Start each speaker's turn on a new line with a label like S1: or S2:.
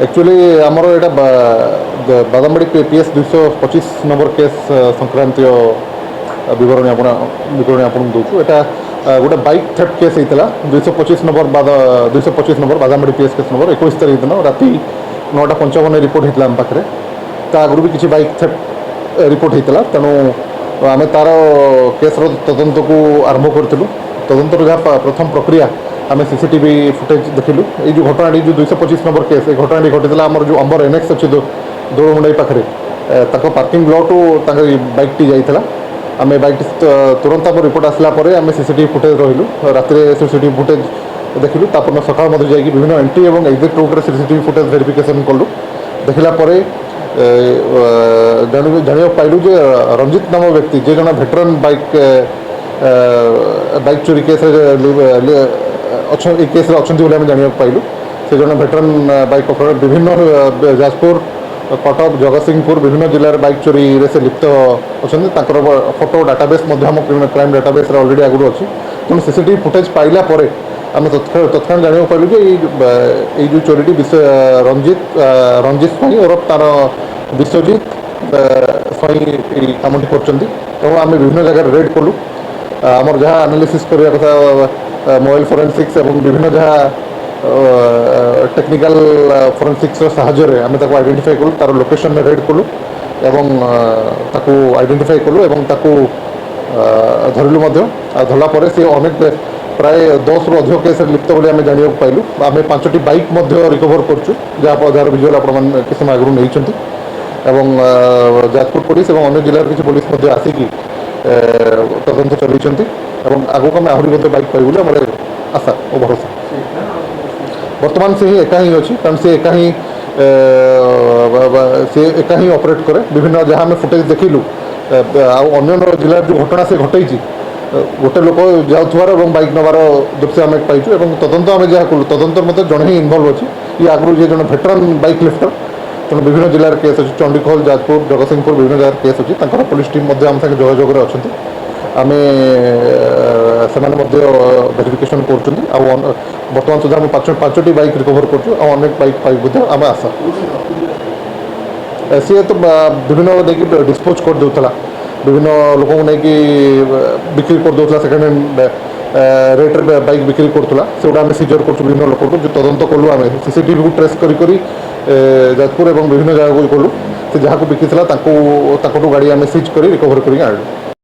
S1: actually आमर यहाँ Badambadi PS 225 number case संक्रांतीय विवरणी आपको दूसु यहाँ गोटे बाइक थेफ्ट केस होता 225 number Badambadi PS case number 21 तारीख दिन राति 9:55 रिपोर्ट होता आम पाखे आगु भी किसी बाइक थेफ्ट रिपोर्ट होता तेणु आम तार केस तदंत को आरंभ करूँ तदंतर जहाँ प्रथम प्रक्रिया आम सीसीटीवी फुटेज देखिलु ये जो घटना जो 225 नंबर केस ये घटना घटी आमर जो अंबर एनएक्स अच्छी दौड़मुंडाई पाखे पार्किंग लॉट बाइक टी जाइला आम बाइक तुरंत आम रिपोर्ट आसला आम सीसीटीवी फुटेज रही रात सीसीटीवी फुटेज देखिलु तापर सकाल जाकि विभिन्न एंट्री और exit root CCTV footage verification कलु देखला जाना पाइलु जे रंजित नाम व्यक्ति जे जन भेटरान बाइक चोरी केस केस अच्छा जाना पाइलु से जन भेटरान बाइक ऑपरेटर विभिन्न जाजपुर कटक जगतसिंहपुर विभिन्न जिले बाइक चोरी से लिप्त अच्छा photo database crime database already आगुरी अच्छी तेणु सीसीटीवी फुटेज पाइला आम तत्काल जाना पाइलु जे जो चोरी रंजित स्वाई और तार विश्वजित स्वाई कामटी कर आम विभिन्न जगह रेड कलु आमर जहाँ एनालिसिस करने कथा मोबाइल फोरेंसिक्स और विभिन्न जहाँ टेक्निकल फोरेंसिक्स साहाय्य आम आइडेंटिफाई कलु तार लोकेशन में रेड कलु एवं ताकू आइडेंटिफाई कलु एवं ताकू धरलु धरला सी अनेक प्राय 10 रु अधिक केस लिप्त बोली आम जाना पाइलु आम 5टी बाइक रिकवर करछु जार विजुअल आप किसी समय आगु नहीं एवं जाजपुर पुलिस और अन्य जिलार किसी पुलिस आसिकी तदंत चलती आगक आम आहरी बाइक पाइबू बोली आम आशा और भरोसा बर्तमान से ही एका ही अच्छी कारण से एका ही ऑपरेट करे विभिन्न जहाँ आम फुटेज देखिलु अन्य जिलार जो घटना से घटई गोटे लोक जाऊर और बाइक नबार दृश्य आम पाइचु तदंत आम जहाँ कलु तदंतर मत जड़े ही इनवल्व अच्छी ये आगु जे जन भेटरान बाइक लिफ्टर तेणु विभिन्न जिलार केस अच्छी चंडीखोल जाजपुर जगतसिंहपुर विभिन्न जगह केस अच्छी पुलिस टीम आम संगे जोगाजोग अच्छा आम से वेरिफिकेशन कर बर्तमान सुधा आम 5टी बाइक रिकवर कर बाइक पाइबू आम आशा सी तो विभिन्न नहीं डिस्पोज कर दूसरा विभिन्न लोक बिक्री कर दूसरा सेकेंड हैंड रेट्रे बाइक बिक्री करूला से गोटा आम सीजर कर विभिन्न लोक जो तदंत कलु आम सीसीटीवी को ट्रेस करी जाजपुर और विभिन्न जगह को कलु से जहाँ को बिकी गाड़ी आम सीज कर रिकवर कर